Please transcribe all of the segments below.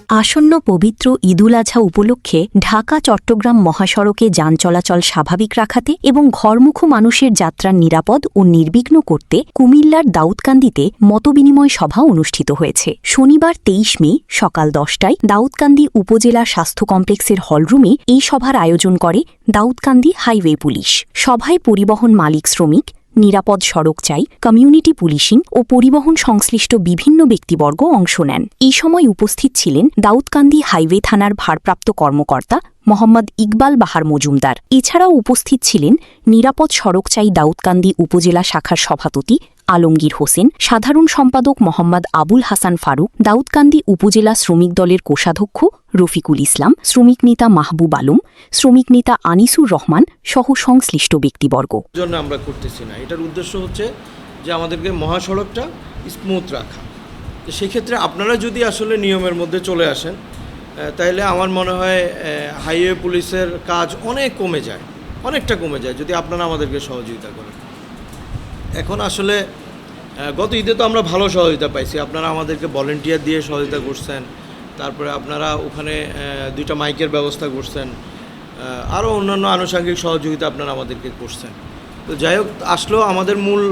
আসন্ন পবিত্র ঈদুল আজহা উপলক্ষে ঢাকা চট্টগ্রাম মহাসড়কে যান চলাচল স্বাভাবিক রাখাতে এবং ঘরমুখো মানুষের যাত্রা নিরাপদ ও নির্বিঘ্ন করতে কুমিল্লার দাউদকান্দিতে মতবিনিময় সভা অনুষ্ঠিত হয়েছে। শনিবার ২৩ মে সকাল ১০টায় দাউদকান্দি উপজেলা স্বাস্থ্য কমপ্লেক্সের হলরুমে এই সভার আয়োজন করে দাউদকান্দি হাইওয়ে পুলিশ। সভায় পরিবহন মালিক শ্রমিক, নিরাপদ সড়ক চাই, কমিউনিটি পুলিশিং ও পরিবহন সংশ্লিষ্ট বিভিন্ন ব্যক্তিবর্গ অংশ নেন। এই সময় উপস্থিত ছিলেন দাউদকান্দি হাইওয়ে থানার ভারপ্রাপ্ত কর্মকর্তা মোহাম্মদ ইকবাল বাহার মজুমদার। এছাড়াও উপস্থিত ছিলেন নিরাপদ সড়ক চাই দাউদকান্দি উপজেলা শাখার সভাপতি আলমগীর হোসেন, সাধারণ সম্পাদক মোহাম্মদ আবুল হাসান ফারুক, দাউদকান্দি উপজেলা শ্রমিক দলের কোষাধ্যক্ষ রফিকুল ইসলাম, শ্রমিক নেতা মাহবুব আলম, শ্রমিক নেতা আনিসুর রহমান সহ সংশ্লিষ্ট ব্যক্তিবর্গ। জন্য আমরা করতেছি না, এটার উদ্দেশ্য হচ্ছে যে আমাদেরকে মহাসড়কটা স্মুথ রাখা। তো সেক্ষেত্রে আপনারা যদি আসলে নিয়মের মধ্যে চলে আসেন তাহলে আমার মনে হয় হাইওয়ে পুলিশের কাজ অনেকটা কমে যায় যদি আপনারা আমাদেরকে সহযোগিতা করেন। এখন আসলে গত ঈদে তো আমরা ভালো সহযোগিতা পাইছি, আপনারা আমাদেরকে ভলেন্টিয়ার দিয়ে সহযোগিতা করছেন, তারপরে আপনারা ওখানে 2টা মাইকের ব্যবস্থা করছেন, আরও অন্যান্য আনুষঙ্গিক সহযোগিতা আপনারা আমাদেরকে করছেন। তো যাই হোক, আসলেও আমাদের মূল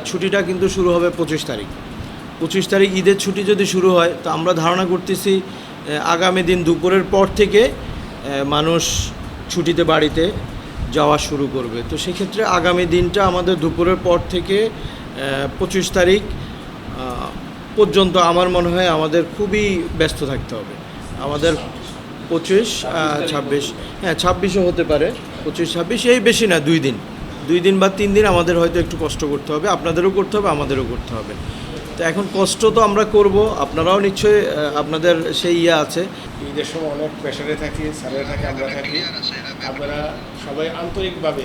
ছুটিটা কিন্তু শুরু হবে 25 তারিখ ঈদের ছুটি যদি শুরু হয় তো আমরা ধারণা করতেছি আগামী দিন দুপুরের পর থেকে মানুষ ছুটিতে বাড়িতে যাওয়া শুরু করবে। তো সেক্ষেত্রে আগামী দিনটা আমাদের দুপুরের পর থেকে 25 তারিখ পর্যন্ত আমার মনে হয় আমাদের খুবই ব্যস্ত থাকতে হবে। আমাদের 25, 26, 26ও হতে পারে, 25, 26 এই বেশি না, 2 দিন বা 3 দিন আমাদের হয়তো একটু কষ্ট করতে হবে, আপনাদেরও করতে হবে, আমাদেরও করতে হবে। তো এখন কষ্ট তো আমরা করব, আপনারাও নিশ্চয়ই আপনাদের সেই আছে। ঈদের সময় অনেক প্রেশারে থাকি, স্যালারি থাকে, আমরা থাকি। আপনারা সবাই আন্তরিকভাবে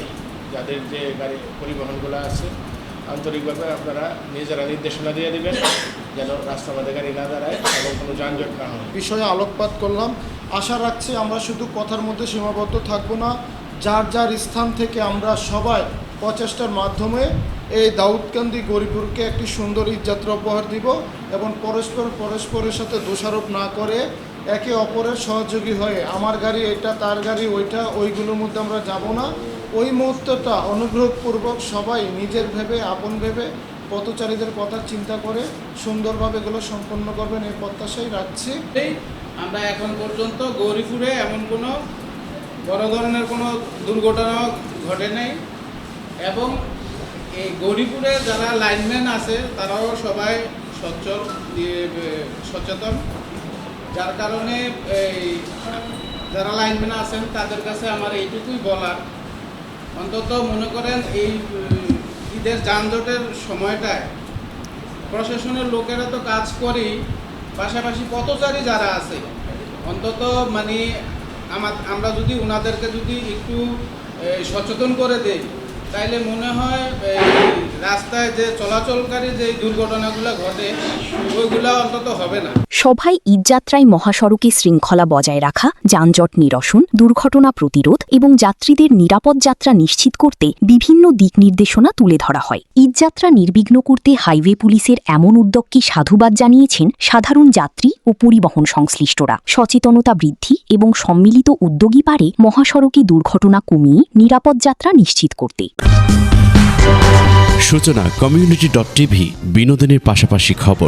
যাদের যে গাড়ি পরিবহনগুলো আছে আন্তরিকভাবে আপনারা নিজেরা নির্দেশনা দিয়ে দেবেন যেন রাস্তা মাঝে গাড়ি না দাঁড়ায় এবং কোনো যানজট না হয়। বিষয়ে আলোকপাত করলাম। আশা রাখছি আমরা শুধু কথার মধ্যে সীমাবদ্ধ থাকবো না, যার যার স্থান থেকে আমরা সবাই প্রচেষ্টার মাধ্যমে এই দাউদকান্দি গরিপুরকে একটি সুন্দর ঈদযাত্রা উপহার দিব এবং পরস্পরের সাথে দোষারোপ না করে একে অপরের সহযোগী হয়ে আমার গাড়ি এটা, তার গাড়ি ওইটা, ওইগুলোর মধ্যে আমরা যাব না। ওই মুহূর্তটা অনুগ্রহপূর্বক সবাই নিজের ভেবে, আপন ভেবে, পথচারীদের কথা চিন্তা করে সুন্দরভাবে এগুলো সম্পন্ন করবেন এই প্রত্যাশাই রাখছি। আমরা এখন পর্যন্ত গৌরীপুরে এমন কোনো বড় ধরনের কোনো দুর্ঘটনা ঘটে নাই এবং এই গৌরীপুরে যারা লাইনম্যান আছে তারাও সবাই সচেতন, যার কারণে এই যারা লাইনম্যান আছেন তাদের কাছে আমার এইটুকুই বলার, অন্তত মনে করেন এই ঈদের যানজটের সময়টায় প্রশাসনের লোকেরা তো কাজ করেই, পাশাপাশি পথচারী যারা আছে অন্তত মানে আমরা যদি ওনাদেরকে যদি একটু সচেতন করে দেই তাইলে মনে হয় রাস্তায় যে চলাচলকারী যে দুর্ঘটনাগুলো ঘটে ওইগুলো অন্তত হবে না। সভায় ঈদযাত্রায় মহাসড়কে শৃঙ্খলা বজায় রাখা, যানজট নিরসন, দুর্ঘটনা প্রতিরোধ এবং যাত্রীদের নিরাপদ যাত্রা নিশ্চিত করতে বিভিন্ন দিক নির্দেশনা তুলে ধরা হয়। ঈদযাত্রা নির্বিঘ্ন করতে হাইওয়ে পুলিশের এমন উদ্যোগকে সাধুবাদ জানিয়েছেন সাধারণ যাত্রী ও পরিবহন সংশ্লিষ্টরা। সচেতনতা বৃদ্ধি এবং সম্মিলিত উদ্যোগই পারে মহাসড়কে দুর্ঘটনা কমিয়ে নিরাপদ যাত্রা নিশ্চিত করতে। সূচনা community.tv, বিনোদনের পাশাপাশি খবর।